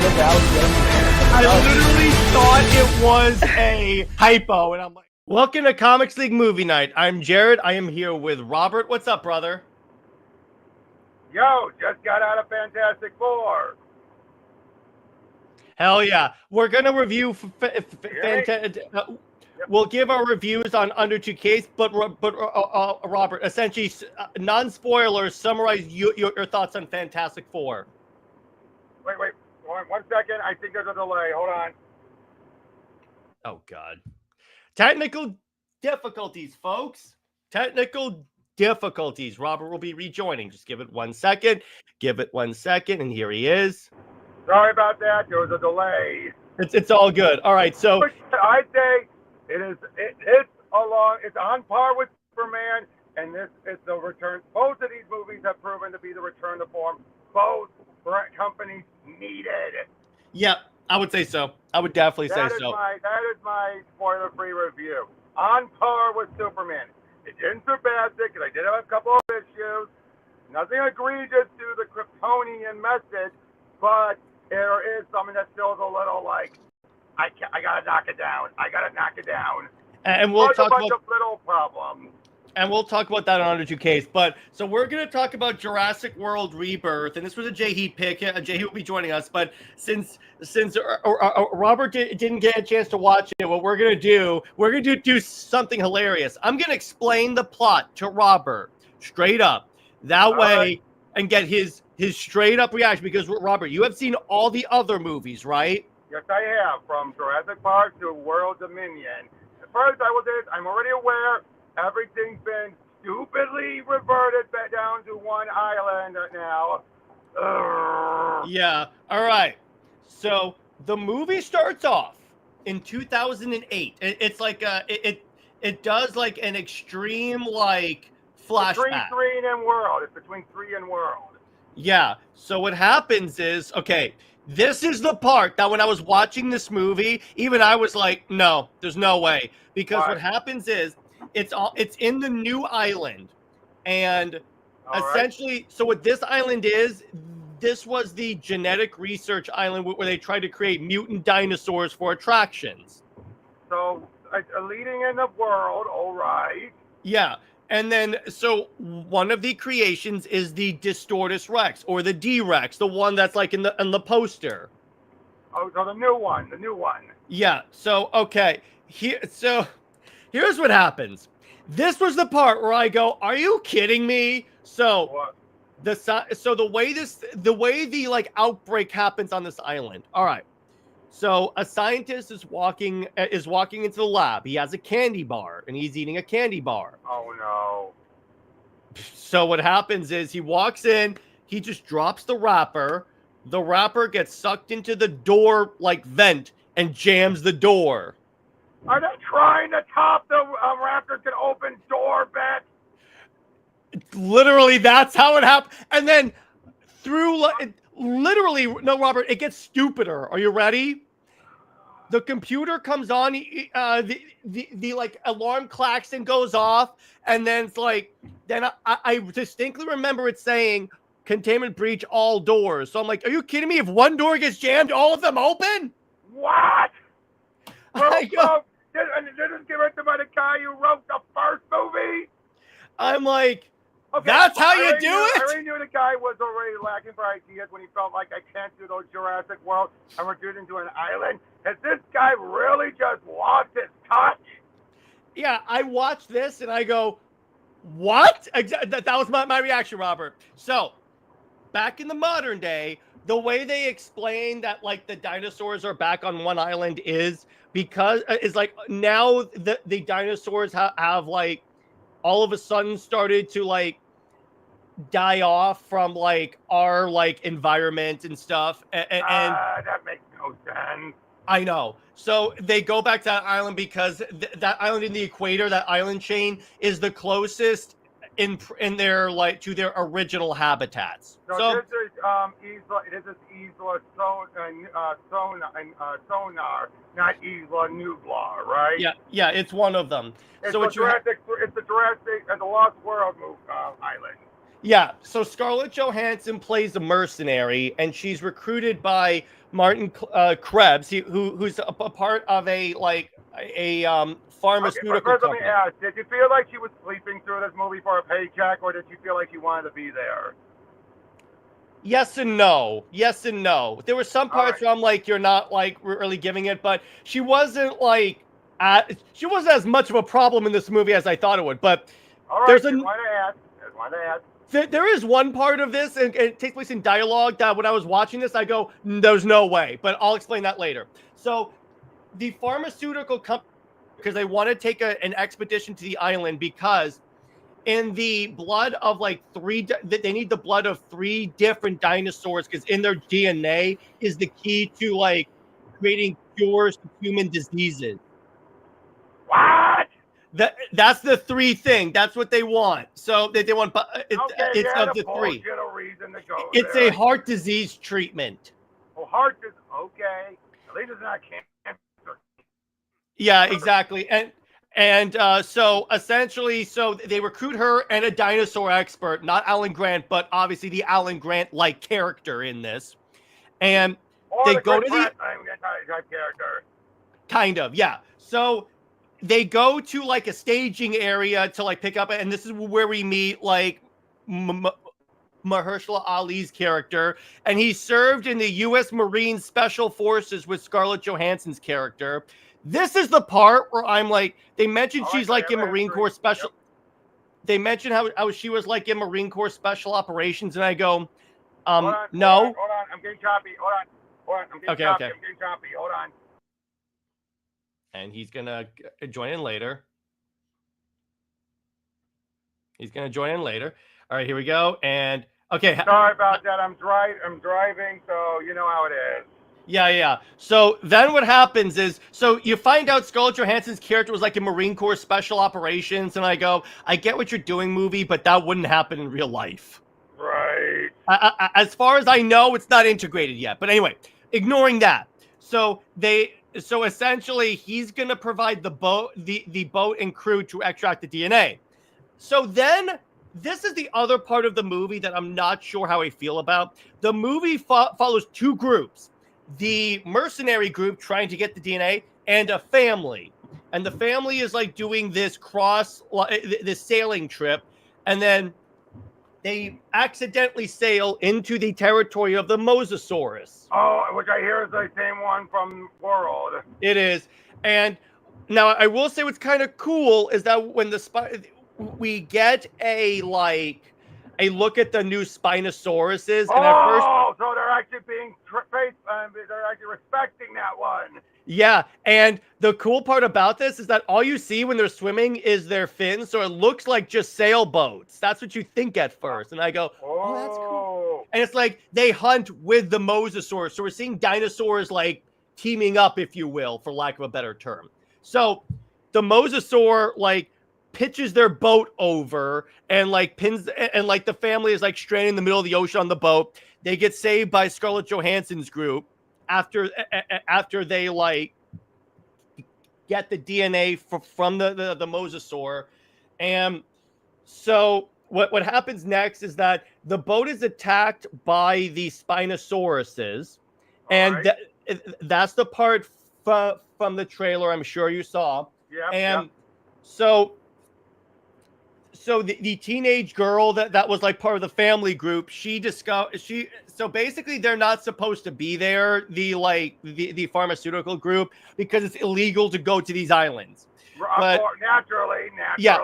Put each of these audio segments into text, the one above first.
I literally thought it was a typo, and I'm like, welcome to Comics League Movie Night. I'm Jared. I am here with Robert. What's up, brother? Yo, just got out of Fantastic Four. Hell yeah. We're going to review we'll give our reviews on Under 2Ks, but Robert, essentially, non-spoilers, summarize your thoughts on Fantastic Four. Wait, one second. I think there's a delay. Hold on. Oh, God. Technical difficulties, folks. Technical difficulties. Robert will be rejoining. Just give it 1 second. Give it 1 second, and here he is. Sorry about that. There was a delay. It's all good. All right, so I'd say it's on par with Superman, and this is the return. Both of these movies have proven to be the return to form. Both companies needed. Yeah, I would say so. I would definitely say so. That is my spoiler-free review. On par with Superman. It didn't surpass it because I did have a couple of issues. Nothing egregious to the Kryptonian message, but there is something that feels a little like I gotta knock it down. And we'll talk about of little problems. And we'll talk about that on Under 2Ks. But so we're going to talk about Jurassic World Rebirth, and this was a J-Heat pick. J-Heat will be joining us. But since Robert didn't get a chance to watch it, what we're going to do something hilarious. I'm going to explain the plot to Robert straight up. That way, and get his straight up reaction. Because Robert, you have seen all the other movies, right? Yes, I have. From Jurassic Park to World Dominion. As far as I'm already aware. Everything's been stupidly reverted back down to one island now. Yeah. All right. So the movie starts off in 2008. It's like it does like an extreme like flashback. It's between 3 and World. Yeah. So what happens is, okay, this is the part that when I was watching this movie, even I was like, no, there's no way, because what happens is. It's in the new island, and essentially, so what this island is, this was the genetic research island where they tried to create mutant dinosaurs for attractions. So leading in the world, all right. Yeah, and then so one of the creations is the Distortus Rex or the D-Rex, the one that's like in the poster. Oh, so the new one. Yeah. So okay, here's what happens. This was the part where I go, "Are you kidding me?" So, what? the way the like outbreak happens on this island. All right. So a scientist is walking into the lab. He has a candy bar and he's eating a candy bar. Oh no. So what happens is he walks in, he just drops the wrapper. The wrapper gets sucked into the door like vent and jams the door. Are they trying to top the Raptors can open door bet? Literally, that's how it happened. And then literally, no, Robert, it gets stupider. Are you ready? The computer comes on, the like alarm klaxon goes off, and then it's like, then I distinctly remember it saying containment breach all doors. So I'm like, are you kidding me? If one door gets jammed, all of them open? What? This is given to by the guy who wrote the first movie? I'm like, that's how you do it? I already knew the guy was already lacking for ideas when he felt like I can't do those Jurassic World and reduce into an island. Has this guy really just lost his touch? Yeah, I watched this and I go, what? That was my reaction, Robert. So, back in the modern day, the way they explain that like the dinosaurs are back on one island is because it's like now the dinosaurs have like all of a sudden started to like die off from like our like environment and stuff. And that makes no sense. I know. So they go back to that island because that island in the equator, that island chain is the closest in their like to their original habitats. So this is Isla Sonar, not Isla Nublar, right? Yeah, it's one of them. It's the Lost World island. Yeah, so Scarlett Johansson plays a mercenary, and she's recruited by Martin Krebs, who's a part of a Okay, but pharmaceutical first let me company. ask, did you feel like she was sleeping through this movie for a paycheck, or did you feel like she wanted to be there? Yes and no. Yes and no. There were some All parts right. where I'm like, you're not like really giving it, but she wasn't she wasn't as much of a problem in this movie as I thought it would. But All right, there's a just wanted to ask. Just wanted to ask. there is one part of this, and it takes place in dialogue that when I was watching this, I go, there's no way. But I'll explain that later. So the pharmaceutical company, because they want to take an expedition to the island because in the blood of they need the blood of 3 different dinosaurs because in their DNA is the key to like creating cures to human diseases. What? That's the 3 thing. That's what they want. So they want Okay, it's yeah, of the the 3. bullshit a reason to go It's there. a heart disease treatment. Oh, heart is okay. At least it's not cancer. Yeah, exactly. And so essentially, so they recruit her and a dinosaur expert, not Alan Grant, but obviously the Alan Grant-like character in this. And Or they the go Chris to the Pratt type character. kind of, yeah. So they go to like a staging area to like pick up, and this is where we meet like Mahershala Ali's character, and he served in the U.S. Marine Special Forces with Scarlett Johansson's character. This is the part where I'm like, they mentioned she's like in Marine Corps Special. Yep. They mentioned how she was like in Marine Corps Special Operations, and I go, no. Hold on. I'm getting choppy. Hold on. I'm getting choppy. Okay. I'm getting choppy. Hold on. And he's gonna join in later. All right, here we go. And okay. Sorry about that. I'm driving, so you know how it is. Yeah. So then what happens is, so you find out Scarlett Johansson's character was like in Marine Corps Special Operations, and I go, I get what you're doing, movie, but that wouldn't happen in real life. Right. As far as I know, it's not integrated yet. But anyway, ignoring that. So essentially, he's going to provide the boat and crew to extract the DNA. So then, this is the other part of the movie that I'm not sure how I feel about. The movie follows 2 groups. The mercenary group trying to get the DNA and a family. And the family is like doing this sailing trip. And then they accidentally sail into the territory of the Mosasaurus. Oh, which I hear is the same one from World. It is. And now I will say what's kind of cool is that when we get a look at the new Spinosauruses. And at first, so they're actually being they're actually respecting that one. Yeah, and the cool part about this is that all you see when they're swimming is their fins, so it looks like just sailboats. That's what you think at first. And I go, oh, that's cool. And it's like they hunt with the Mosasaurus. So we're seeing dinosaurs like teaming up, if you will, for lack of a better term. So the Mosasaur like pitches their boat over and like pins, and like the family is like stranded in the middle of the ocean on the boat. They get saved by Scarlett Johansson's group after they like get the DNA from the Mosasaur. And so what happens next is that the boat is attacked by the Spinosauruses. And that's the part from the trailer I'm sure you saw. Yeah. And so the teenage girl that was like part of the family group, so basically they're not supposed to be there, the pharmaceutical group, because it's illegal to go to these islands. But naturally. Yeah.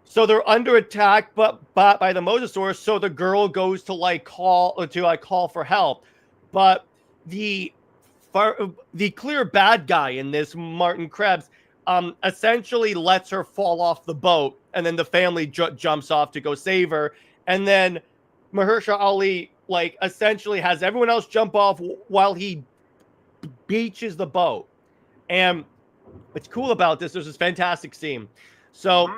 So they're under attack but by the Mosasaurus, so the girl goes to call for help. But the clear bad guy in this, Martin Krebs, essentially lets her fall off the boat, and then the family jumps off to go save her. And then Mahershala Ali essentially has everyone else jump off while he beaches the boat. And what's cool about this, there's this fantastic scene. So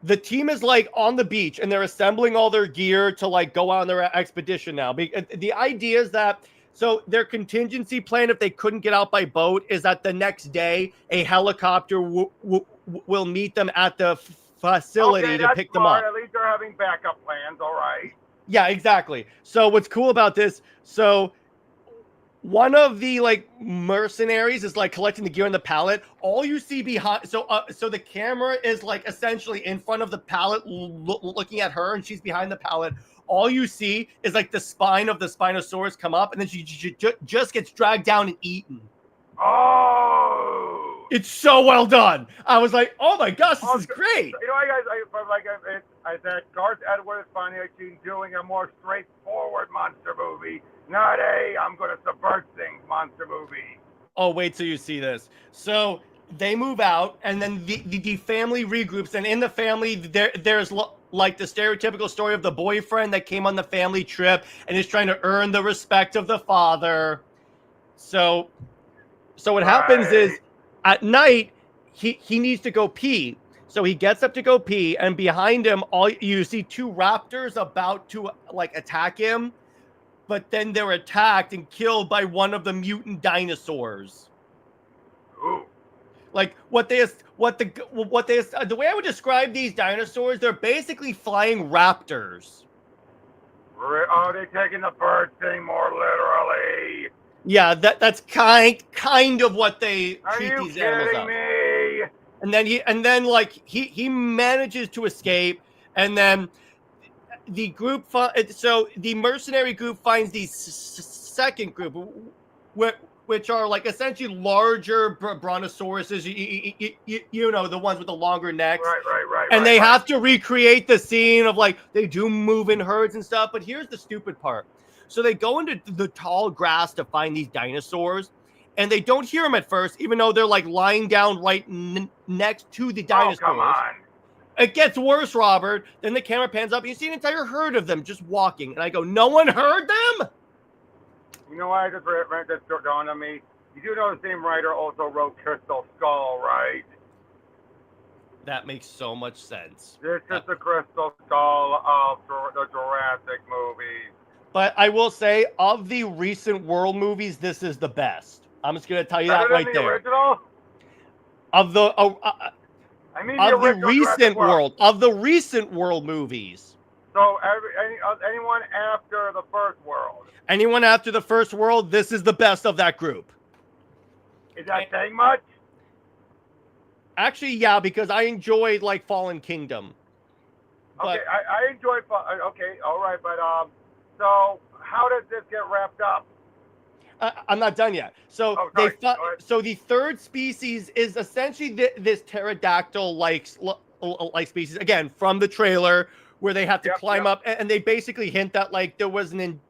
the team is on the beach and they're assembling all their gear to go on their expedition now. The idea is that, so their contingency plan, if they couldn't get out by boat, is that the next day a helicopter will meet them at the facility Okay, to that's pick them up. smart. At least they're having backup plans. All right. Yeah, exactly. So what's cool about this? So one of the like mercenaries is like collecting the gear on the pallet. All you see behind, so the camera is like essentially in front of the pallet, looking at her, and she's behind the pallet. All you see is like the spine of the Spinosaurus come up, and then she just gets dragged down and eaten. Oh, it's so well done. I was like, oh my gosh, this is great. You know, I said Gareth Edwards finally doing a more straightforward monster movie, not I'm going to subvert things monster movie. Oh, wait till you see this. So they move out, and then the family regroups, and in the family, there's like the stereotypical story of the boyfriend that came on the family trip and is trying to earn the respect of the father. So what happens is at night, he needs to go pee. So he gets up to go pee, and behind him, all you see two raptors about to like attack him, but then they're attacked and killed by one of the mutant dinosaurs. Ooh. Like the way I would describe these dinosaurs, they're basically flying raptors. Are they taking the bird thing more literally? Yeah, that's kind of what they treat these animals as. Me? And then he manages to escape, and then the group so the mercenary group finds the second group, which are like essentially larger brontosauruses, you know, the ones with the longer necks. Right. And they have to recreate the scene of like they do move in herds and stuff. But here's the stupid part. So they go into the tall grass to find these dinosaurs, and they don't hear them at first, even though they're like lying down right next to the dinosaurs. Oh, come on. It gets worse, Robert. Then the camera pans up, and you see an entire herd of them just walking. And I go, no one heard them? You know what? I just dawned on me. You do know the same writer also wrote Crystal Skull, right? That makes so much sense. This is the Crystal Skull of the Jurassic movies. But I will say, of the recent world movies, this is the best. I'm just going to tell you that right there. Original? Of the recent world movies. So anyone after the first world? Anyone after the first world, this is the best of that group. Is that saying much? Actually, yeah, because I enjoyed like Fallen Kingdom. Okay, I enjoyed. Okay, all right, but so how does this get wrapped up? I'm not done yet. So so the third species is essentially this pterodactyl-like species, again from the trailer, where they have to climb up, and they basically hint that like there was an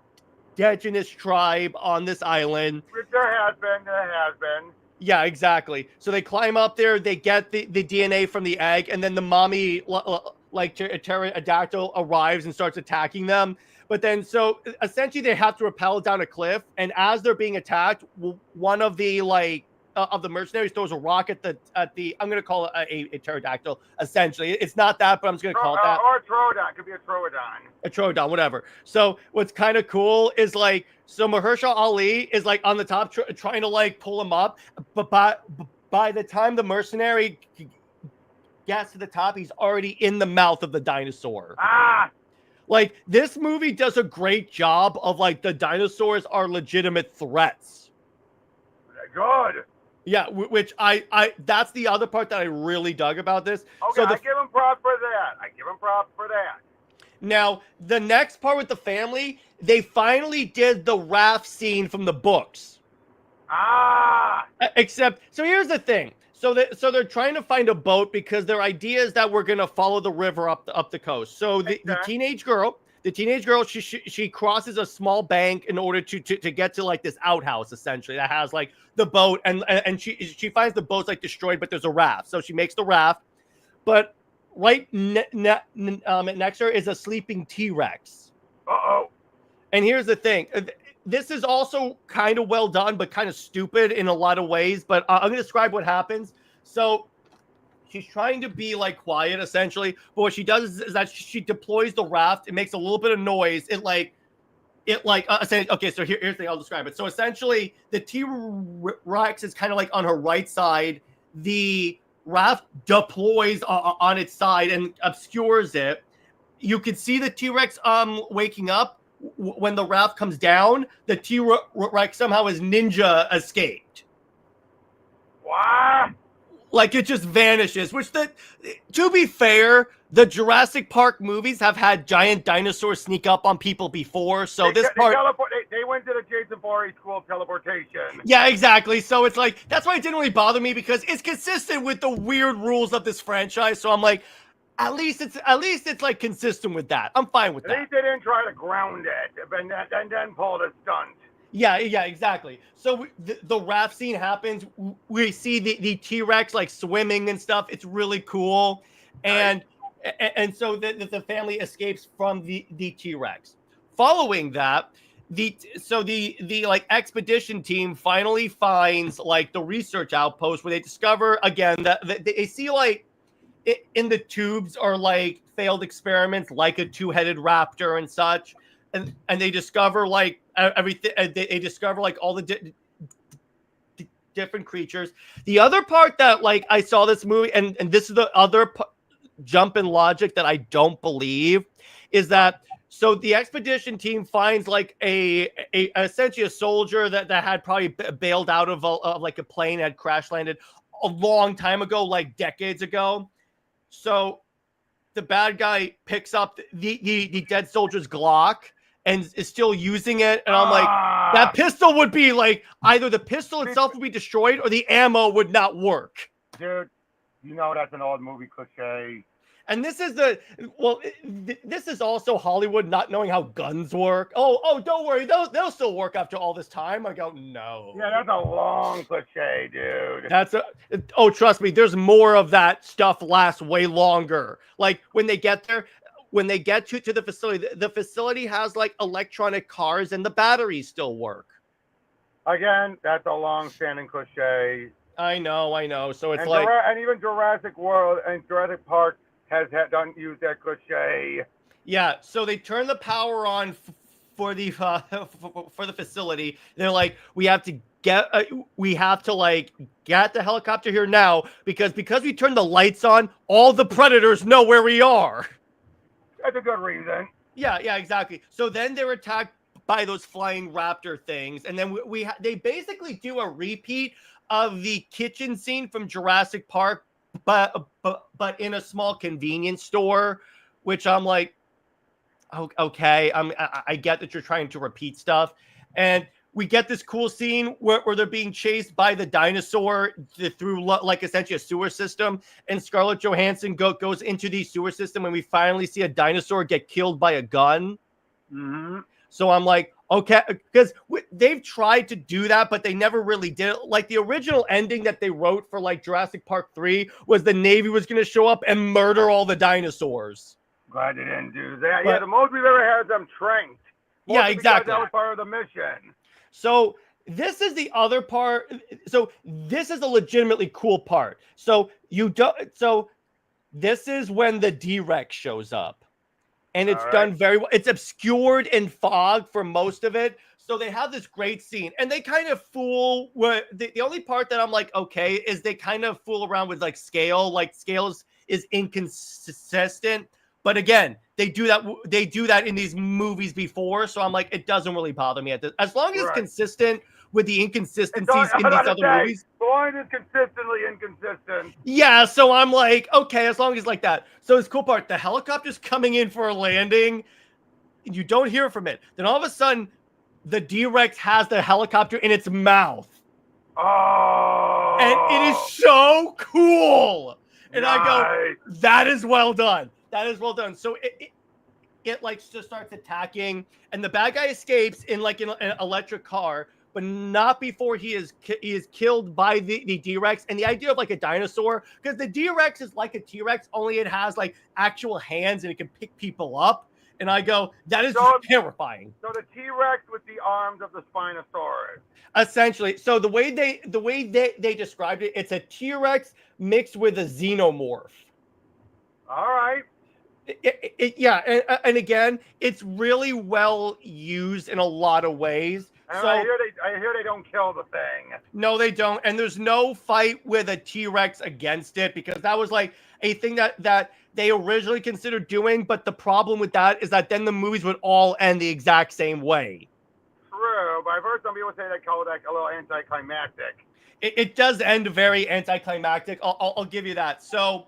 indigenous tribe on this island. There has been. Yeah, exactly. So they climb up there, they get the DNA from the egg, and then the mommy like pterodactyl arrives and starts attacking them. But then, so essentially, they have to rappel down a cliff, and as they're being attacked, one of the of the mercenaries throws a rock at the I'm going to call it a pterodactyl. Essentially, it's not that, but I'm just going to call it that. Or a troodon. It could be a troodon. A troodon, whatever. So what's kind of cool is like, so Mahershala Ali is like on the top trying to like pull him up, but by the time the mercenary gets to the top, he's already in the mouth of the dinosaur. Like, this movie does a great job of, like, the dinosaurs are legitimate threats. Good. Yeah, which that's the other part that I really dug about this. Okay, I give him props for that. Now, the next part with the family, they finally did the raft scene from the books. Except, so here's the thing. So they're trying to find a boat because their idea is that we're going to follow the river up the coast. So the teenage girl, she crosses a small bank in order to get to like this outhouse essentially that has like the boat, and she finds the boat's like destroyed, but there's a raft. So she makes the raft, but right next to her is a sleeping T-Rex. And here's the thing. This is also kind of well done, but kind of stupid in a lot of ways. But I'm going to describe what happens. So she's trying to be like quiet, essentially. But what she does is that she deploys the raft. It makes a little bit of noise. Okay, so here's the thing. I'll describe it. So essentially, the T-Rex is kind of like on her right side. The raft deploys on its side and obscures it. You can see the T-Rex waking up when the raft comes down. The T-Rex somehow has ninja escaped. What? Like it just vanishes, which to be fair, the Jurassic Park movies have had giant dinosaurs sneak up on people before. So they went to the Jason Voorhees school of teleportation. Yeah, exactly. So it's like, that's why it didn't really bother me, because it's consistent with the weird rules of this franchise. So I'm like, at least it's like consistent with that. I'm fine with that. At least they didn't try to ground it and then pull the stunt. Yeah, exactly. So the raft scene happens. We see the T-Rex like swimming and stuff. It's really cool. And so the family escapes from the T-Rex. Following that, the like expedition team finally finds like the research outpost where they discover again that they see like in the tubes are like failed experiments like a two-headed raptor and such. And they discover like everything. They discover like all the different creatures. The other part that like I saw this movie, and this is the other jump in logic that I don't believe, is that so the expedition team finds like a essentially a soldier that had probably bailed out of like a plane, had crash landed a long time ago, like decades ago. So the bad guy picks up the dead soldier's Glock and is still using it. And I'm like, that pistol would be like, either the pistol itself would be destroyed or the ammo would not work. Dude, you know that's an old movie cliche. And this is this is also Hollywood not knowing how guns work. Oh, don't worry, they'll still work after all this time. I go, no. Yeah, that's a long cliche, dude. Trust me, there's more of that stuff lasts way longer. Like when they get there, when they get to the facility has like electronic cars and the batteries still work. Again, that's a long-standing cliche. I know. So it's and even Jurassic World and Jurassic Park don't use that cliche. Yeah, so they turn the power on for the facility. They're like, we have to get the helicopter here now because we turned the lights on. All the predators know where we are. That's a good reason. Yeah, exactly. So then they're attacked by those flying raptor things, and then they basically do a repeat of the kitchen scene from Jurassic Park, but in a small convenience store, which I'm like, okay, I get that you're trying to repeat stuff, and we get this cool scene where they're being chased by the dinosaur through like essentially a sewer system, and Scarlett Johansson goes into the sewer system, and we finally see a dinosaur get killed by a gun. Mm-hmm. So I'm like, okay, because they've tried to do that, but they never really did it. Like the original ending that they wrote for like Jurassic Park 3 was the Navy was going to show up and murder all the dinosaurs. Glad they didn't do that. Yeah, the most we've ever had them trained. Yeah, exactly. That was part of the mission. So this is the other part. So this is a legitimately cool part. So this is when the D-Rex shows up. And it's done very well. It's obscured in fog for most of it. So they have this great scene. And they kind of fool with the only part that I'm like, okay, is they kind of fool around with like scale. Like scale is inconsistent. But again, they do that in these movies before. So I'm like, it doesn't really bother me at this. As long as it's consistent with the inconsistencies in these other movies. The line is consistently inconsistent. Yeah, so I'm like, okay, as long as like that. So this cool part, the helicopter's coming in for a landing. You don't hear from it. Then all of a sudden, the D-Rex has the helicopter in its mouth. Oh. And it is so cool. And nice. I go, that is well done. That is well done. So it like just starts attacking, and the bad guy escapes in like an electric car, but not before he is killed by the D-Rex. And the idea of like a dinosaur, because the D-Rex is like a T-Rex, only it has like actual hands and it can pick people up. And I go, that is terrifying. So the T-Rex with the arms of the Spinosaurus. Essentially. So the way they described it, it's a T-Rex mixed with a xenomorph. All right. Yeah, and again, it's really well used in a lot of ways. And So I hear they don't kill the thing. no, they don't. And there's no fight with a T-Rex against it because that was like a thing that they originally considered doing. But the problem with that is that then the movies would all end the exact same way. True, but I've heard some people say they call it like a little anticlimactic. It does end very anticlimactic. I'll give you that. So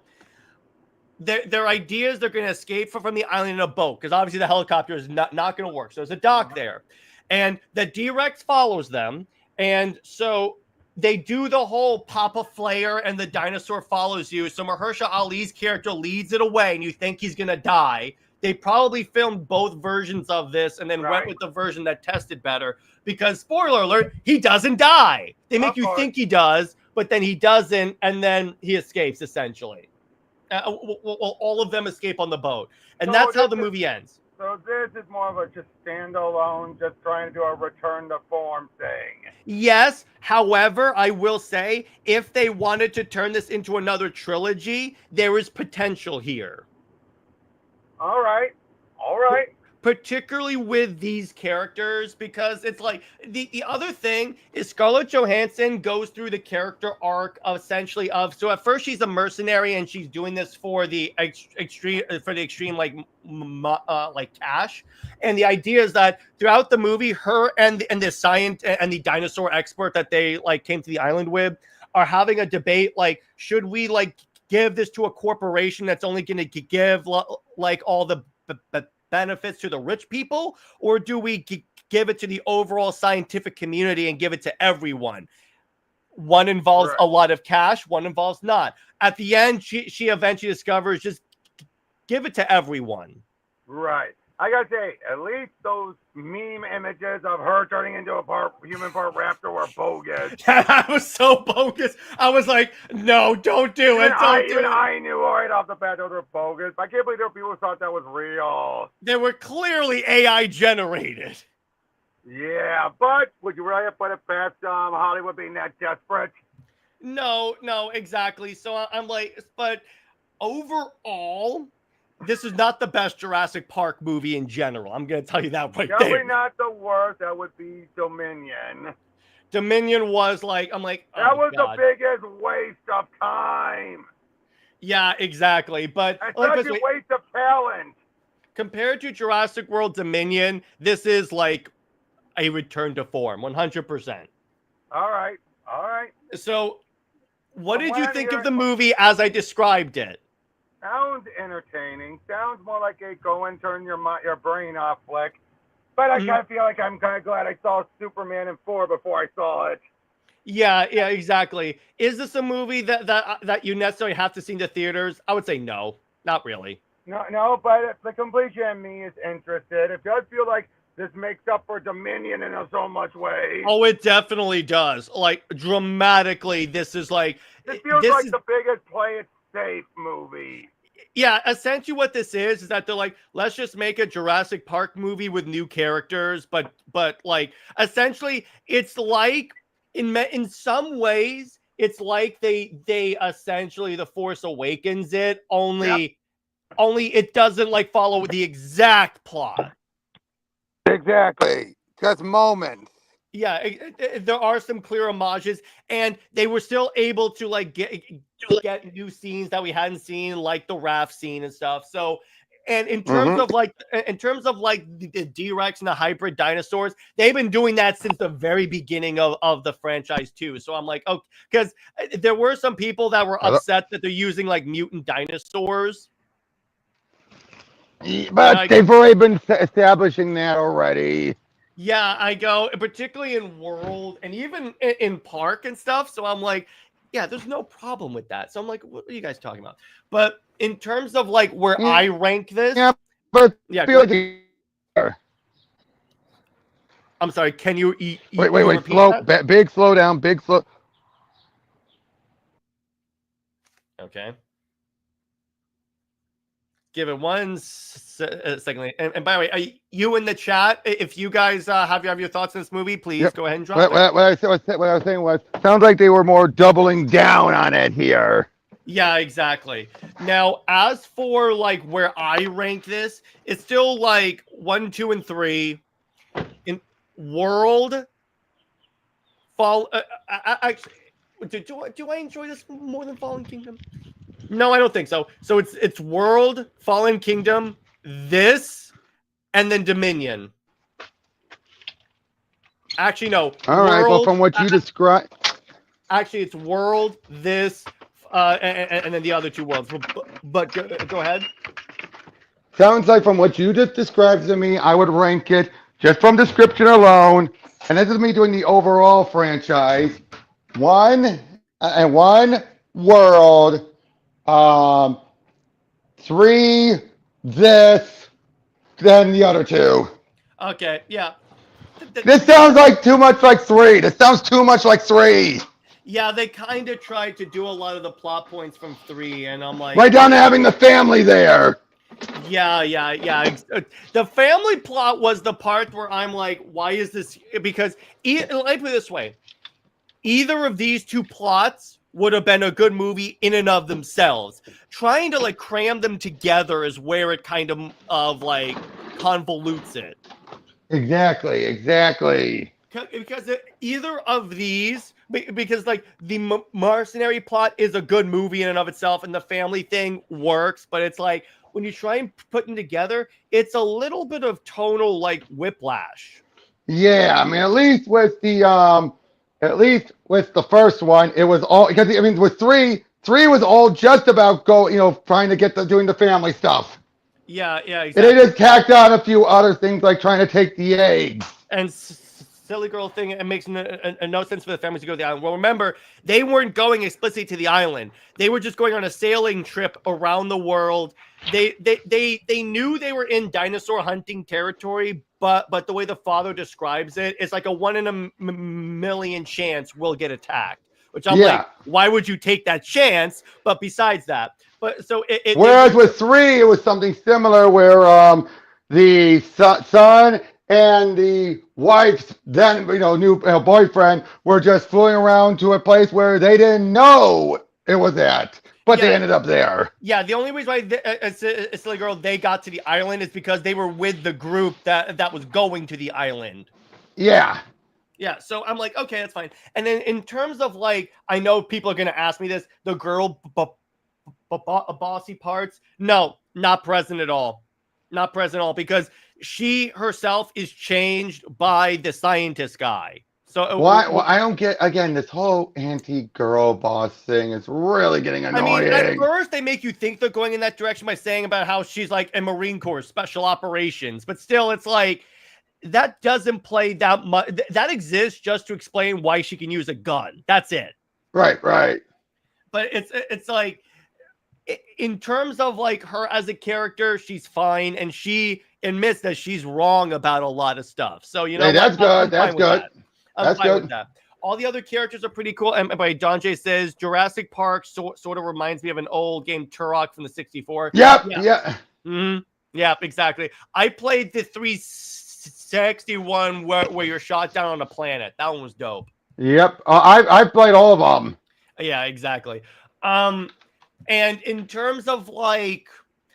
their ideas they're going to escape from the island in a boat because obviously the helicopter is not going to work. So there's a dock there. And the D-Rex follows them. And so they do the whole pop a flare and the dinosaur follows you. So Mahershala Ali's character leads it away and you think he's going to die. They probably filmed both versions of this and then went with the version that tested better because, spoiler alert, he doesn't die. They make you think he does, but then he doesn't, and then he escapes, essentially. All of them escape on the boat. And that's how the movie ends. So this is more of a just standalone, just trying to do a return to form thing. Yes. However, I will say, if they wanted to turn this into another trilogy, there is potential here. All right. Particularly with these characters, because it's like the other thing is Scarlett Johansson goes through the character arc essentially of, so at first she's a mercenary and she's doing this for the extreme like cash, and the idea is that throughout the movie her and the science and the dinosaur expert that they like came to the island with are having a debate like, should we like give this to a corporation that's only going to give like all the benefits to the rich people, or do we give it to the overall scientific community and give it to everyone? One involves a lot of cash, one involves not. At the end, she eventually discovers just give it to everyone. Right. I gotta say, at least those meme images of her turning into a human part raptor were bogus. That was so bogus. I was like, no, don't do it. I knew right off the bat those were bogus. I can't believe there were people who thought that was real. They were clearly AI generated. Yeah, but would you really have put it past Hollywood being that desperate? No, exactly. So I'm like, but overall, this is not the best Jurassic Park movie in general. I'm going to tell you that right there. Definitely not the worst. That would be Dominion. Dominion was like, I'm like, oh, that was God. the biggest waste of time. Yeah, exactly. But such a waste of talent. Compared to Jurassic World Dominion, this is like a return to form, 100%. All right. So, what did you think of the movie as I described it? Sounds entertaining. Sounds more like a go and turn your brain off flick. But I kind of feel like I'm kind of glad I saw Superman in 4 before I saw it. Yeah, exactly. Is this a movie that you necessarily have to see in the theaters? I would say no, not really. No, but the completion in me is interested. It does feel like this makes up for Dominion in so much ways. Oh, it definitely does. Like, dramatically, this is like... It feels like the biggest play it safe movie. Yeah, essentially what this is that they're like, let's just make a Jurassic Park movie with new characters, but like essentially it's like in some ways it's like they essentially The Force Awakens it, only it doesn't like follow the exact plot. Exactly. Just moments. Yeah, there are some clear homages, and they were still able to like get new scenes that we hadn't seen, like the raft scene and stuff. So, and in terms of like the D-Rex and the hybrid dinosaurs, they've been doing that since the very beginning of the franchise too. So I'm like, oh, because there were some people that were upset that they're using like mutant dinosaurs. But they've already been establishing that already. Yeah, I go, particularly in World and even in Park and stuff. So I'm like, yeah, there's no problem with that. So I'm like, what are you guys talking about? But in terms of like where I rank this, I'm sorry. Can you wait, slow, big slow down, big slow. Okay. Give it one second. And by the way, are you in the chat? If you guys have your thoughts on this movie, please go ahead and drop it. What I was saying was, sounds like they were more doubling down on it here. Yeah, exactly. Now, as for like where I rank this, it's still like 1, 2, and 3. In World Actually, do I enjoy this more than Fallen Kingdom? No, I don't think so. So it's World, Fallen Kingdom, this, and then Dominion. Actually, no. All right. Well, from what you described, actually, it's World, this, and then the other two worlds. But go ahead. sounds like from what you just described to me, I would rank it just from description alone, and this is me doing the overall franchise. One world, 3 this, then the other two. Okay, yeah. This sounds like too much like 3. This sounds too much like 3. Yeah, they kind of tried to do a lot of the plot points from 3, and I'm like, Right down to having the family there. Yeah. The family plot was the part where I'm like, why is this? Because let me put it this way: either of these two plots would have been a good movie in and of themselves. Trying to like cram them together is where it kind of like convolutes it. Exactly. Because either of these, because like the mercenary plot is a good movie in and of itself, and the family thing works, but it's like when you try and put them together, it's a little bit of tonal like whiplash. Yeah, I mean, at least with the first one, it was all because I mean, with three was all just about trying to get doing the family stuff. Yeah, exactly. And they just tacked on a few other things like trying to take the eggs. And silly girl thing, it makes no sense for the families to go to the island. Well, remember, they weren't going explicitly to the island. They were just going on a sailing trip around the world. They knew they were in dinosaur hunting territory, but the way the father describes it, it's like a 1 in a million chance we'll get attacked. Which I'm like, why would you take that chance? But besides that, whereas with 3, it was something similar where the son and the wife's then new boyfriend were just fooling around to a place where they didn't know it was at, but they ended up there. Yeah, the only reason why a silly girl they got to the island is because they were with the group that was going to the island. Yeah, so I'm like, okay, that's fine. And then in terms of like, I know people are gonna ask me this, the girl bossy parts, no, not present at all. Not present at all, because she herself is changed by the scientist guy. So why? Well, I don't get, again, this whole anti-girl boss thing is really getting annoying. I mean, at first they make you think they're going in that direction by saying about how she's like a Marine Corps special operations, but still it's like that doesn't play that much. That exists just to explain why she can use a gun. That's it. Right. But it's like, in terms of like her as a character, she's fine, and she admits that she's wrong about a lot of stuff. So that's good. That's good. I'm fine with that. All the other characters are pretty cool. And by Don J says Jurassic Park sort of reminds me of an old game Turok from the 64. Yep. Yeah. Mm-hmm. Yeah, exactly. I played the 361 where you're shot down on a planet. That one was dope. Yep. I played all of them. Yeah, exactly. And in terms of like,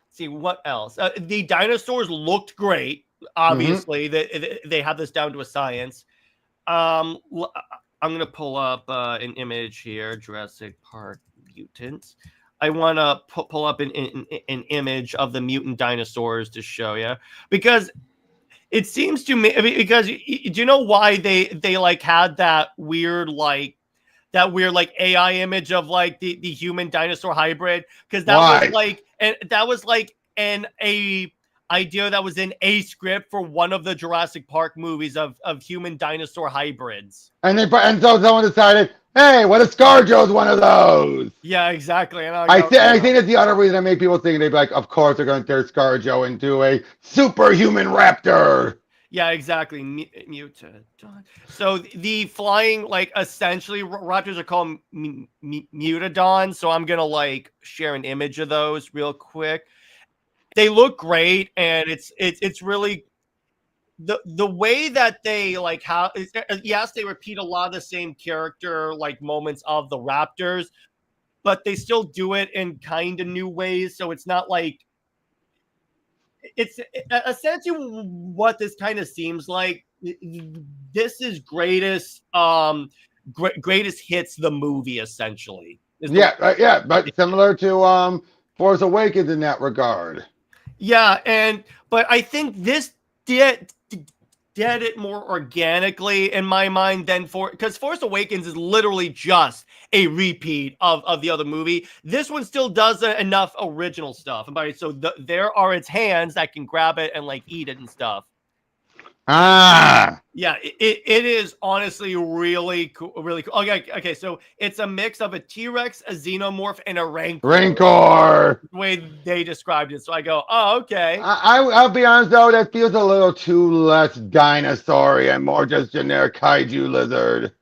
let's see what else. The dinosaurs looked great. Obviously, they have this down to a science. I'm gonna pull up an image here. Jurassic Park mutants. I want to pull up an image of the mutant dinosaurs to show you, because it seems to me, because do you know why they like had that weird AI image of like the human dinosaur hybrid? Because that was like an idea that was in a script for one of the Jurassic Park movies of human dinosaur hybrids. And so someone decided, hey, what if ScarJo's one of those? Yeah, exactly. And I think that's the other reason that made people think they'd be like, of course they're going to turn ScarJo into a superhuman raptor. Yeah, exactly. Mutant. So the flying, like, essentially raptors are called mutodons. So I'm gonna like share an image of those real quick. They look great, and it's really the way that they like how. Yes, they repeat a lot of the same character like moments of the raptors, but they still do it in kind of new ways. So it's not like. It's essentially what this kind of seems like. This is greatest greatest hits the movie essentially. Yeah, but similar to Force Awakens in that regard. Yeah, but I think this did it more organically in my mind than because Force Awakens is literally just a repeat of the other movie. This one still does enough original stuff, and so there are its hands that can grab it and like eat it and stuff. Yeah, it is honestly really cool, really cool. Okay, so it's a mix of a T-Rex, a xenomorph, and a Rancor. The way they described it. So I go, oh, okay. I'll be honest though, that feels a little too less dinosaur and more just generic kaiju lizard.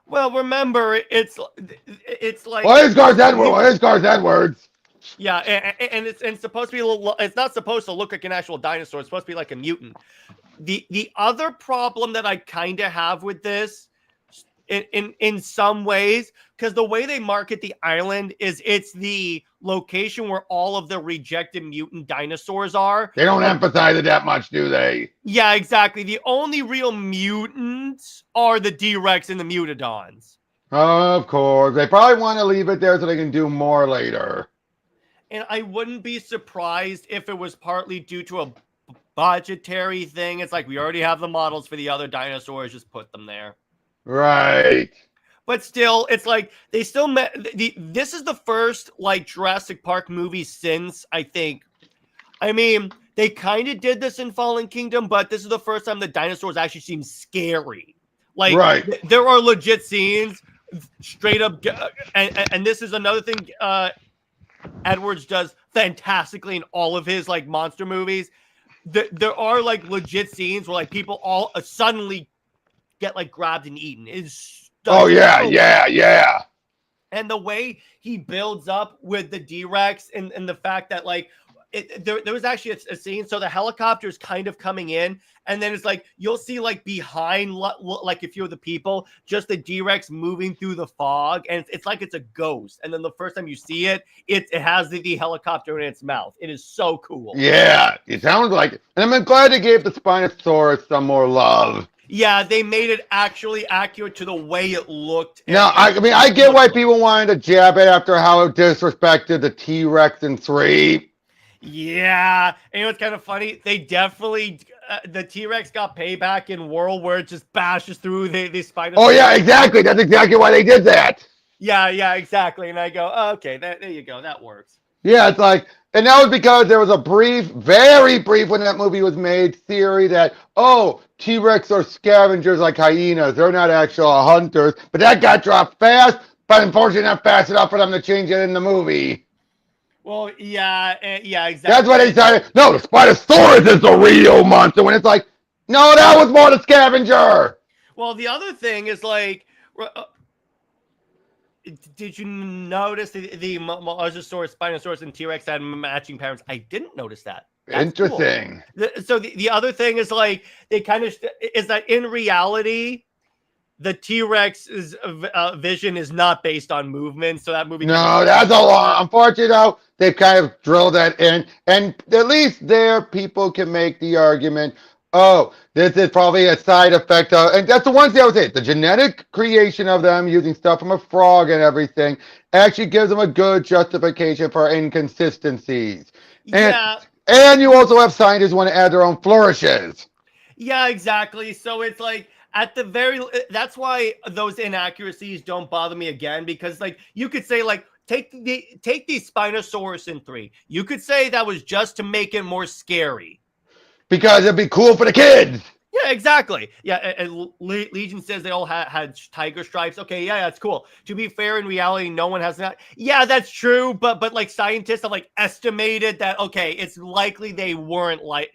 Well, remember, it's like What is Gareth Edwards? Yeah, and it's supposed to be it's not supposed to look like an actual dinosaur. It's supposed to be like a mutant. The other problem that I kind of have with this, in some ways, because the way they market the island is it's the location where all of the rejected mutant dinosaurs are. They don't emphasize it that much, do they? Yeah, exactly. The only real mutants are the D-Rex and the Mutadons. Of course. They probably want to leave it there so they can do more later. And I wouldn't be surprised if it was partly due to a budgetary thing. It's like, we already have the models for the other dinosaurs, just put them there. Right. But still, it's like they still met this is the first like Jurassic Park movie since I mean, they kind of did this in Fallen Kingdom, but this is the first time the dinosaurs actually seem scary. Like, right. There are legit scenes straight up, and this is another thing Edwards does fantastically in all of his like monster movies. There are like legit scenes where like people all suddenly get like grabbed and eaten. Yeah. And the way he builds up with the D-Rex and the fact that like there was actually a scene. So the helicopter is kind of coming in, and then it's like you'll see like behind like a few of the people, just the D-Rex moving through the fog, and it's like it's a ghost. And then the first time you see it, it has the helicopter in its mouth. It is so cool. Yeah, it sounds like, and I'm glad they gave the Spinosaurus some more love. Yeah, they made it actually accurate to the way it looked. No, I mean, I get why people wanted to jab it after how it disrespected the T-Rex in 3. Yeah, and what's kind of funny, they definitely, the T-Rex got payback in World where it just bashes through the Spinosaurus. Oh, yeah, exactly. That's exactly why they did that. Yeah, exactly. And I go, oh, okay, there you go. That works. Yeah, it's like, and that was because there was a brief, very brief when that movie was made, theory that, oh, T-Rex are scavengers like hyenas. They're not actual hunters. But that got dropped fast, but unfortunately not fast enough for them to change it in the movie. Well, yeah, exactly. That's why they decided, no, the Spinosaurus is the real monster. When it's like, no, that was more the scavenger. Well, the other thing is like, did you notice the Mosasaurus, Spinosaurus, and T-Rex had matching parents? I didn't notice that. That's interesting. Cool. So the other thing is like, they kind of, is that in reality, the T-Rex's vision is not based on movement, so that movie. No, that's a lot. Unfortunately, though, they've kind of drilled that in, and at least there, people can make the argument, oh, this is probably a side effect of, and that's the one thing I would say, the genetic creation of them using stuff from a frog and everything actually gives them a good justification for inconsistencies. And you also have scientists who want to add their own flourishes. Yeah, exactly. So it's like, that's why those inaccuracies don't bother me again, because like you could say like take the Spinosaurus in 3. You could say that was just to make it more scary. Because it'd be cool for the kids. Yeah, exactly. Yeah, and Legion says they all had tiger stripes. Okay, yeah, that's cool. To be fair, in reality, no one has that. Yeah, that's true. But like scientists have like estimated that okay, it's likely they weren't like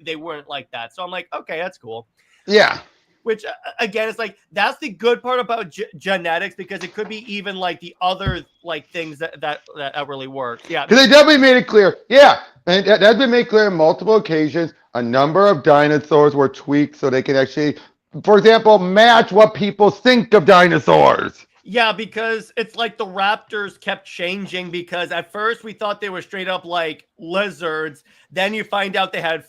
that. So I'm like, okay, that's cool. Yeah. Which again, it's like that's the good part about genetics, because it could be even like the other like things that really work. Yeah, because they definitely made it clear. Yeah, and that's been made clear on multiple occasions. A number of dinosaurs were tweaked so they can actually, for example, match what people think of dinosaurs. Yeah, because it's like the raptors kept changing, because at first we thought they were straight up like lizards. Then you find out they had.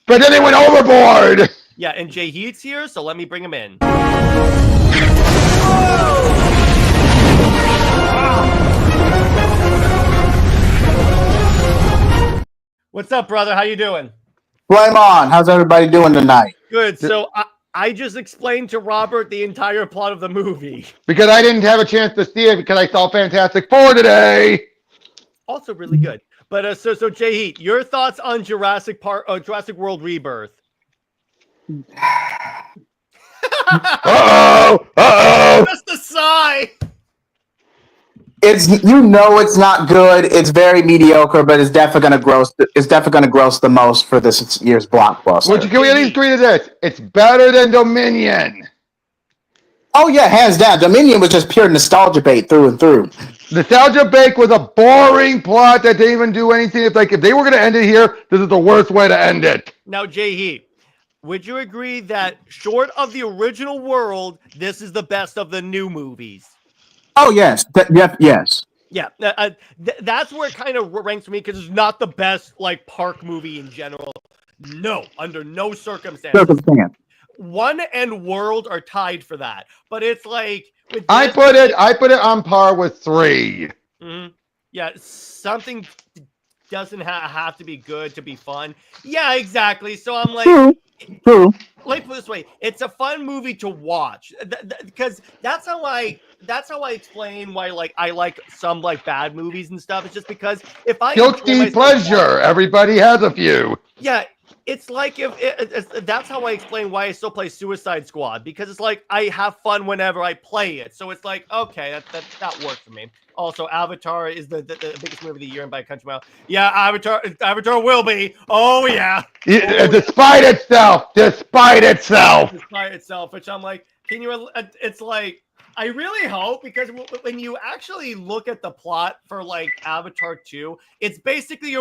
But then they went overboard. Yeah, and Jay Heat's here, so let me bring him in. Whoa! What's up, brother? How you doing? Flame on. How's everybody doing tonight? Good. So I just explained to Robert the entire plot of the movie. Because I didn't have a chance to see it because I saw Fantastic Four today. Also really good. But so Jay Heat, your thoughts on Jurassic Park, Jurassic World Rebirth? Uh-oh! Just a sigh. It's it's not good. It's very mediocre, but it's definitely gonna gross. It's definitely gonna gross the most for this year's blockbuster. Can we at least agree to this? It's better than Dominion. Oh yeah, hands down. Dominion was just pure nostalgia bait through and through. Nostalgia Bake was a boring plot that didn't even do anything. It's like if they were going to end it here, this is the worst way to end it. Now, Jay Heat, would you agree that short of the original world, this is the best of the new movies? Oh yes, yes. Yeah, that's where it kind of ranks for me because it's not the best like park movie in general. No, under no circumstances. One and World are tied for that, but it's like I put it on par with 3. Mm-hmm. Yeah, something doesn't have to be good to be fun. Yeah, exactly. So I'm like, True. Let me put it this way: it's a fun movie to watch because that's how I explain why I like some like bad movies and stuff. It's just because if I guilty pleasure, everybody has a few. Yeah. It's like that's how I explain why I still play Suicide Squad, because it's like I have fun whenever I play it. So it's like, okay, that works for me. Also, Avatar is the biggest movie of the year and by a country mile. Yeah, Avatar will be. Oh yeah. Despite itself, which I'm like, can you? It's like I really hope, because when you actually look at the plot for like Avatar 2, it's basically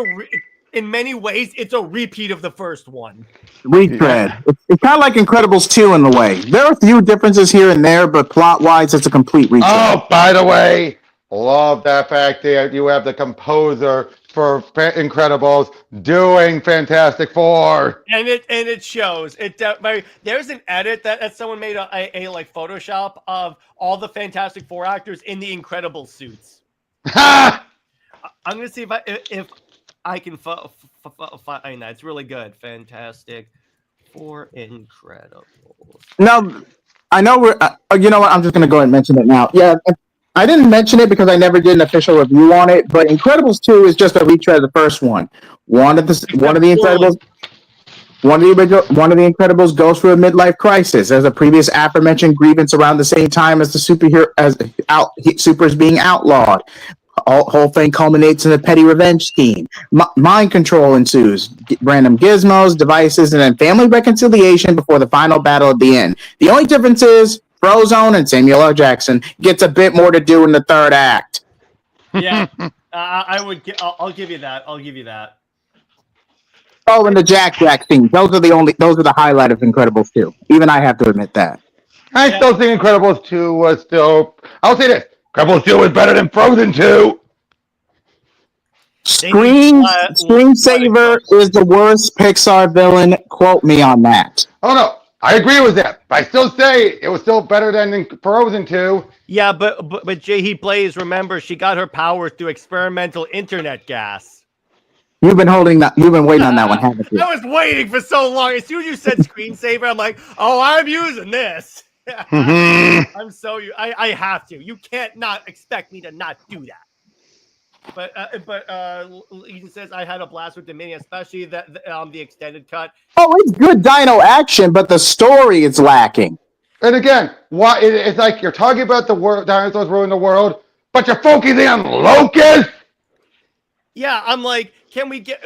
in many ways, it's a repeat of the first one. Retread. It's kind of like Incredibles 2 in the way. There are a few differences here and there, but plot-wise, it's a complete retread. Oh, by the way, love that fact that you have the composer for Incredibles doing Fantastic Four. And it shows. There's an edit that someone made a like Photoshop of all the Fantastic Four actors in the Incredible suits. Ha! I'm gonna see if I can find that. It's really good. Fantastic Four Incredibles. No, I know we're. You know what? I'm just going to go ahead and mention it now. Yeah, I didn't mention it because I never did an official review on it. But Incredibles 2 is just a retread of the first one. One of the Incredibles goes through a midlife crisis. There's a previous aforementioned grievance around the same time as the supers being outlawed. Whole thing culminates in a petty revenge scheme. Mind control ensues. Random gizmos, devices, and then family reconciliation before the final battle at the end. The only difference is Frozone and Samuel L. Jackson gets a bit more to do in the third act. Yeah, I'll give you that. I'll give you that. Oh, and the Jack scene. Those are the highlight of Incredibles 2. Even I have to admit that. I still think Incredibles 2 was still. I'll say this. Incredibles 2 is better than Frozen 2. Screensaver is the worst Pixar villain. Quote me on that. Oh, no. I agree with that. But I still say it was still better than Frozen 2. Yeah, but Jay Blaze, remember, she got her powers through experimental internet gas. You've been waiting on that one, haven't you? I was waiting for so long. As soon as you said screensaver, I'm like, oh, I'm using this. I'm so I have to. You can't not expect me to not do that. But Eden says I had a blast with Dominion, especially the extended cut. Oh, it's good dino action, but the story is lacking. And again, it's like you're talking about the world, dinosaurs ruin the world, but you're focusing on locusts. Yeah, I'm like, can we get,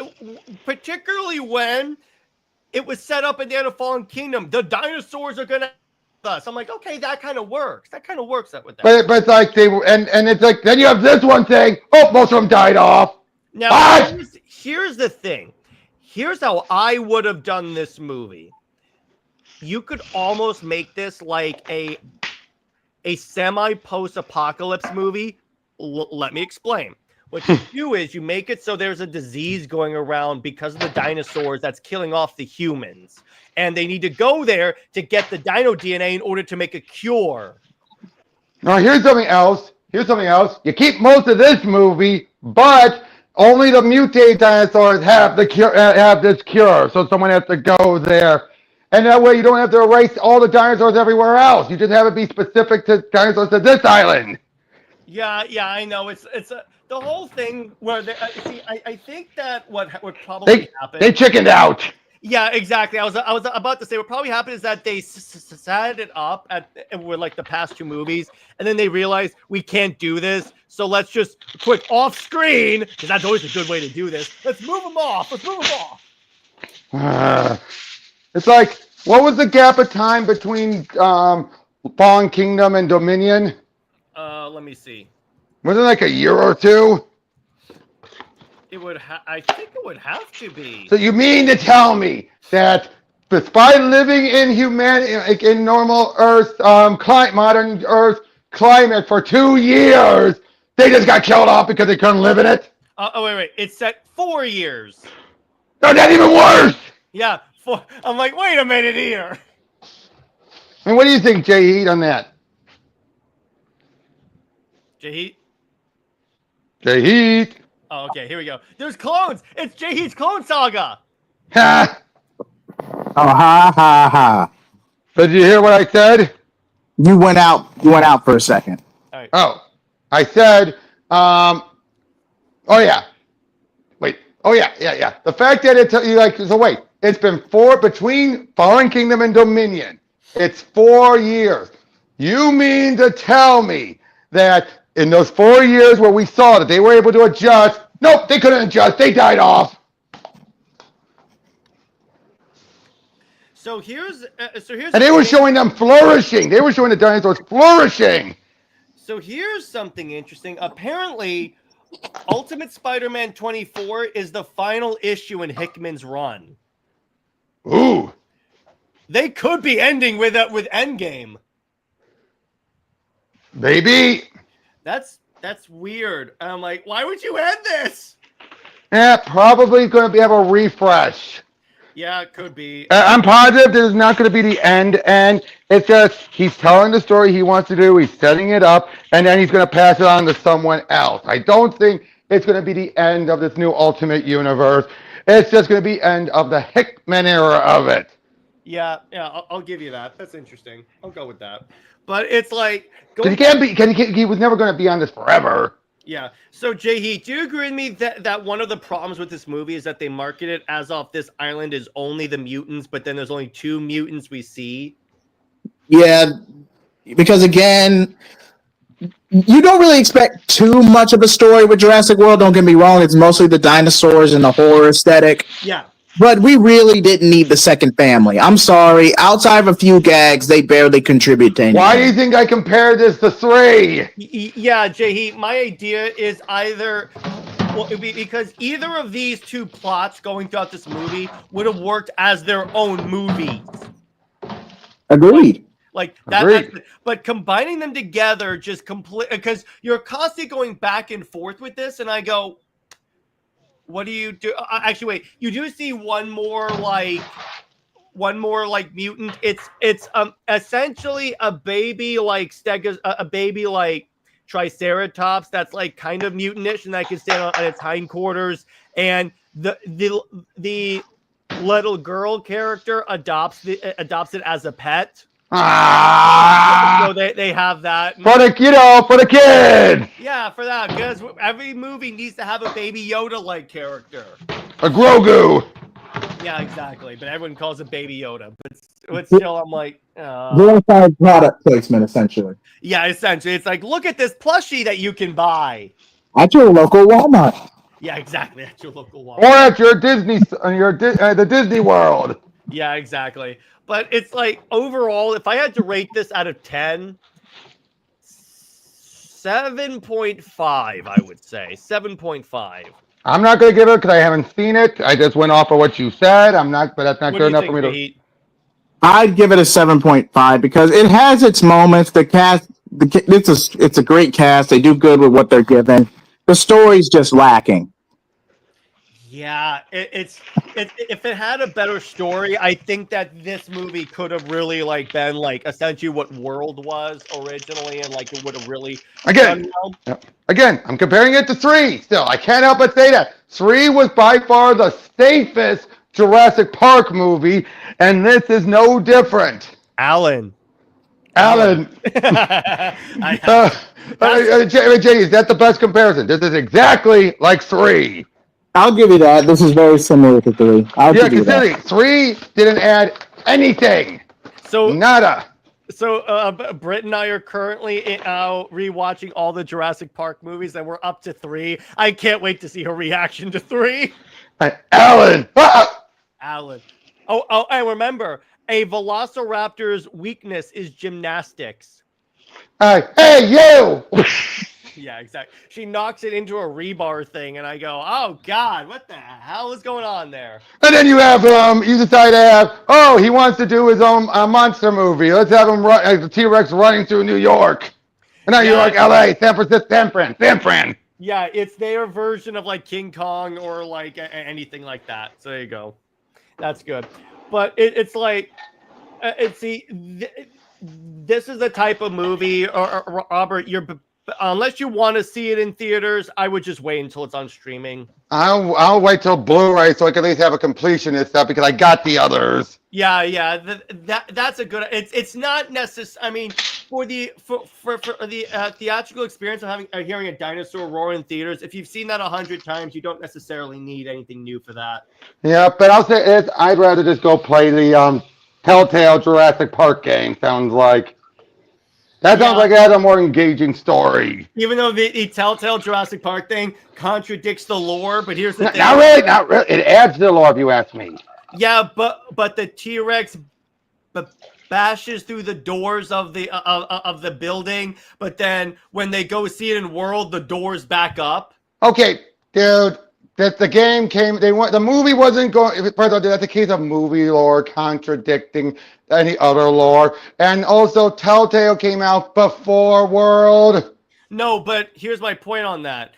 particularly when it was set up in the end of Fallen Kingdom, the dinosaurs are gonna us. I'm like, okay, that kind of works. That kind of works out with that. But it's like and it's like then you have this one saying, oh, most of them died off. Now here's the thing. Here's how I would have done this movie. You could almost make this like a semi-post-apocalypse movie. Let me explain. What you do is you make it so there's a disease going around because of the dinosaurs that's killing off the humans. And they need to go there to get the dino DNA in order to make a cure. Now, here's something else. You keep most of this movie, but only the mutated dinosaurs have the cure, have this cure. So someone has to go there, and that way you don't have to erase all the dinosaurs everywhere else. You just have it be specific to dinosaurs to this island. Yeah, I know. It's the whole thing where I think that what would probably happen. They chickened out. Yeah, exactly. I was about to say what probably happened is that they set it up with like the past two movies, and then they realized we can't do this, so let's just quick off screen, because that's always a good way to do this. Let's move them off. It's like, what was the gap of time between Fallen Kingdom and Dominion? Let me see. Was it like a year or two? I think it would have to be. So you mean to tell me that despite living in in normal Earth, modern Earth climate for 2 years, they just got killed off because they couldn't live in it? Wait. It's set 4 years. No, that's even worse. Yeah, I'm like, wait a minute here. I mean, what do you think, Jay Heat, on that? Jay Heat. Oh, okay, here we go. There's clones. It's Jay Heat's Clone Saga. Ha! Oh, ha. But did you hear what I said? You went out for a second. All right. Oh, I said, oh yeah. Wait. Oh yeah. The fact that it's been between Fallen Kingdom and Dominion. It's 4 years. You mean to tell me that in those 4 years where we saw that they were able to adjust, nope, they couldn't adjust. They died off. So here's and they were showing them flourishing. They were showing the dinosaurs flourishing. So here's something interesting. Apparently, Ultimate Spider-Man 24 is the final issue in Hickman's run. Ooh. They could be ending with Endgame. Maybe. That's weird. And I'm like, why would you end this? Yeah, probably going to have a refresh. Yeah, it could be. I'm positive this is not going to be the end. It's just he's telling the story he wants to do. He's setting it up, and then he's going to pass it on to someone else. I don't think it's going to be the end of this new Ultimate Universe. It's just going to be end of the Hickman era of it. Yeah, I'll give you that. That's interesting. I'll go with that. But it's like he was never going to be on this forever. Yeah. So Jay, do you agree with me that one of the problems with this movie is that they market it as if this island is only the mutants, but then there's only 2 mutants we see? Yeah, because again, you don't really expect too much of a story with Jurassic World. Don't get me wrong; it's mostly the dinosaurs and the horror aesthetic. Yeah. But we really didn't need the second family. I'm sorry. Outside of a few gags, they barely contribute to anything. Why do you think I compared this to 3? Yeah, Jay, my idea is because either of these 2 plots going throughout this movie would have worked as their own movies. Agreed. Like that, but combining them together just because you're constantly going back and forth with this, and I go, what do you do? Actually, wait. You do see one more mutant. It's essentially a baby like Triceratops that's like kind of mutantish and that can stand on its hindquarters. And the little girl character adopts it as a pet. So they have that for the kids. Yeah, for that, because every movie needs to have a Baby Yoda-like character. A Grogu. Yeah, exactly. But everyone calls it Baby Yoda. But still, I'm like, glorified product placement, essentially. Yeah, essentially, it's like, look at this plushie that you can buy at your local Walmart. Yeah, exactly, at your local Walmart. Or at your the Disney World. Yeah, exactly. But it's like, overall, if I had to rate this out of 10, 7.5, I would say. 7.5. I'm not going to give it because I haven't seen it. I just went off of what you said. But that's not good enough for me to... I'd give it a 7.5 because it has its moments. The cast, it's a great cast. They do good with what they're given. The story's just lacking. Yeah, if it had a better story, I think that this movie could have really like been like essentially what World was originally, and like it would have really Again, done well. I'm comparing it to 3 still. I can't help but say that. 3 was by far the safest Jurassic Park movie, and this is no different. Alan. Jay, is that the best comparison? This is exactly like 3. I'll give you that. This is very similar to 3. I'll give you that. Considering 3 didn't add anything. So Nada. So Britt and I are currently rewatching all the Jurassic Park movies, and we're up to 3. I can't wait to see her reaction to 3. Alan. Alan. Oh, and remember, a velociraptor's weakness is gymnastics. Hey, you! Yeah, exactly. She knocks it into a rebar thing, and I go, oh, God, what the hell is going on there? And then you have, you decide to have, he wants to do his own monster movie. Let's have him run, the T-Rex running through New York. And not New York, LA, San Francisco, San Fran. Yeah, it's their version of, like, King Kong or, like, anything like that. So there you go. That's good. But it's like, this is the type of movie, or Robert, unless you want to see it in theaters, I would just wait until it's on streaming. I'll wait till Blu-ray so I can at least have a completionist stuff because I got the others. Yeah. That's a good. It's not necessary. I mean, for the theatrical experience of hearing a dinosaur roar in theaters, if you've seen that 100 times, you don't necessarily need anything new for that. Yeah, but I'll say I'd rather just go play the Telltale Jurassic Park game. Sounds like it has a more engaging story. Even though the Telltale Jurassic Park thing contradicts the lore, but here's the thing. Not really. It adds to the lore, if you ask me. Yeah, but the T-Rex bashes through the doors of the building, but then when they go see it in World, the doors back up. Okay, dude. That the game came. The movie wasn't going. First of all, that's a case of movie lore contradicting any other lore, and also Telltale came out before World. No, but here's my point on that.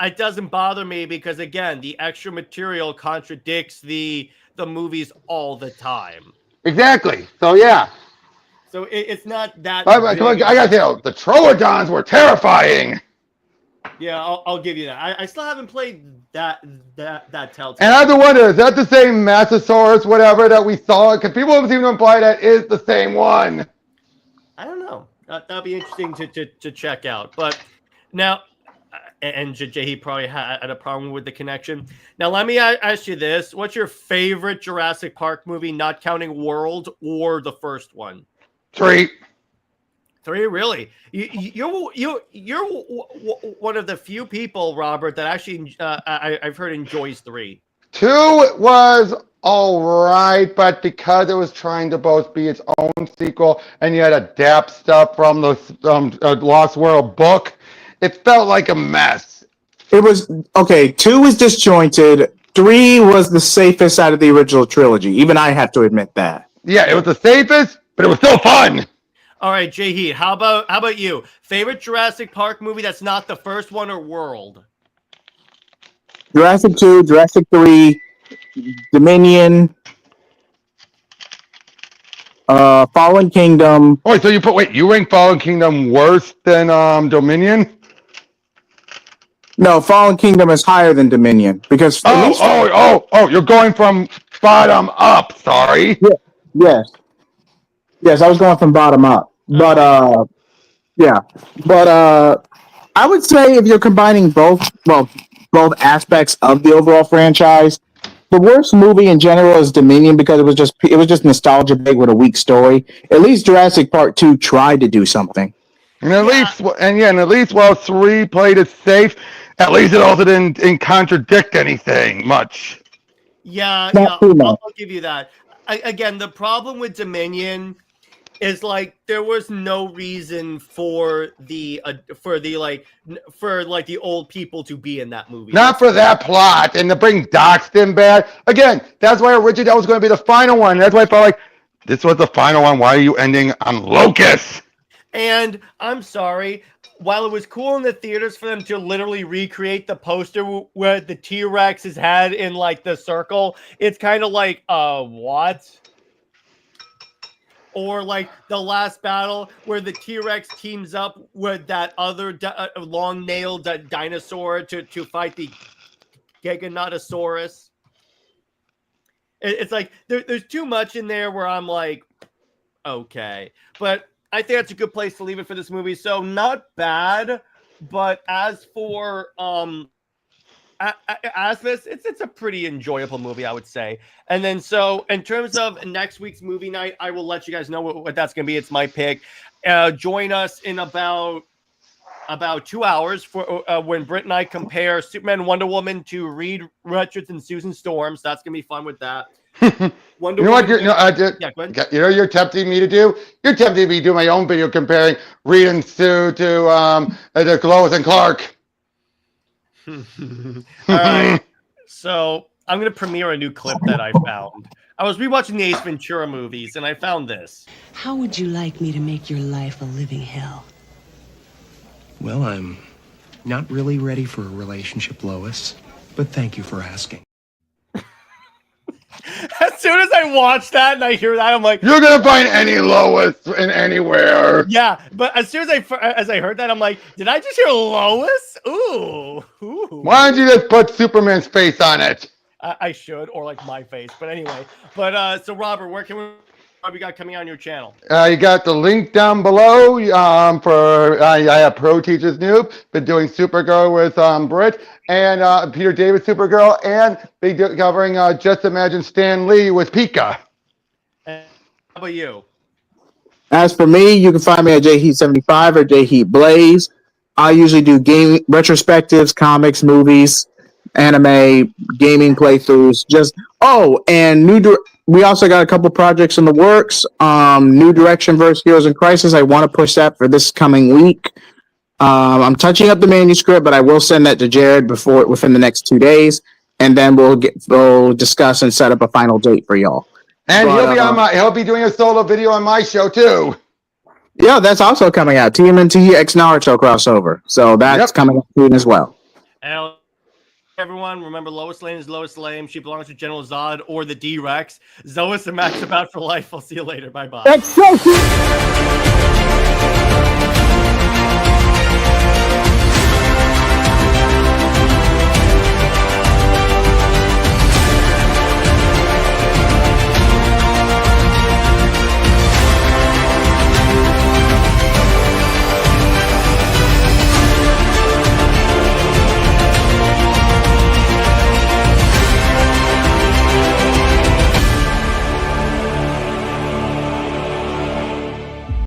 It doesn't bother me because again, the extra material contradicts the movies all the time. Exactly. So yeah. So it's not that. I gotta tell you, the Troodons were terrifying. Yeah, I'll give you that. I still haven't played that Telltale. And I have to wonder, is that the same Massasaurus, whatever, that we saw? Because people have seemed to imply that is the same one. I don't know. That'd be interesting to check out. But now, and Jay probably had a problem with the connection. Now, let me ask you this. What's your favorite Jurassic Park movie, not counting World or the first one? 3. 3, really? You're one of the few people, Robert, that actually I've heard enjoys 3. 2 was all right, but because it was trying to both be its own sequel and you had to adapt stuff from the Lost World book, it felt like a mess. It was okay. 2 was disjointed. 3 was the safest out of the original trilogy. Even I have to admit that. Yeah, it was the safest, but it was still fun. All right, Jay Heat, how about you? Favorite Jurassic Park movie that's not the first one or World? Jurassic 2, Jurassic 3, Dominion, Fallen Kingdom. Oh, so you rank Fallen Kingdom worse than Dominion? No, Fallen Kingdom is higher than Dominion because. You're going from bottom up. Sorry. Yeah, yes, I was going from bottom up, but I would say if you're combining both aspects of the overall franchise, the worst movie in general is Dominion because it was just nostalgia big with a weak story. At least Jurassic Park 2 tried to do something. And at least while 3 played it safe, at least it also didn't contradict anything much. Yeah, I'll give you that. Again, the problem with Dominion is like there was no reason for the old people to be in that movie. Not for that plot and to bring Doxton back. Again, that's why originally that was going to be the final one. That's why I felt like this was the final one. Why are you ending on Locust? And I'm sorry, while it was cool in the theaters for them to literally recreate the poster where the T-Rex is had in like the circle, it's kind of like, what? Or like the last battle where the T-Rex teams up with that other long-nailed dinosaur to fight the Giganotosaurus. It's like there's too much in there where I'm like, okay. But I think that's a good place to leave it for this movie. So not bad, but as for this, it's a pretty enjoyable movie, I would say. And then so in terms of next week's movie night, I will let you guys know what that's going to be. It's my pick. Join us in about 2 hours for when Britt and I compare Superman and Wonder Woman to Reed Richards and Susan Storms. That's going to be fun with that. Wonder you know Woman, what? You know, you're tempting me to do. You're tempting me to do my own video comparing Reed and Sue to Lois and Clark. All right, so I'm going to premiere a new clip that I found. I was rewatching the Ace Ventura movies, and I found this. How would you like me to make your life a living hell? Well, I'm not really ready for a relationship, Lois, but thank you for asking. As soon as I watch that and I hear that, I'm like, you're gonna find any Lois in anywhere. Yeah, but as soon as I heard that, I'm like, did I just hear Lois? Ooh. Why don't you just put Superman's face on it? I should, or like my face. But anyway, so Robert, what we got coming on your channel? You got the link down below. I have Pro Teachers Noob, been doing Supergirl with Britt and Peter David Supergirl, and be covering Just Imagine Stan Lee with Pika. And how about you? As for me, you can find me at JHeat75 or JHeat Blaze. I usually do game retrospectives, comics, movies, anime, gaming playthroughs. We also got a couple projects in the works. New Direction versus Heroes in Crisis. I want to push that for this coming week. I'm touching up the manuscript, but I will send that to Jared within the next 2 days, and then we'll discuss and set up a final date for y'all. And he'll be doing a solo video on my show too. Yeah, that's also coming out. TMNT X Naruto crossover. So that's coming up soon as well. And everyone, remember Lois Lane is Lois Lane. She belongs to General Zod or the D-Rex. Zois and Max about for life. I'll see you later. Bye-bye. That's so cool.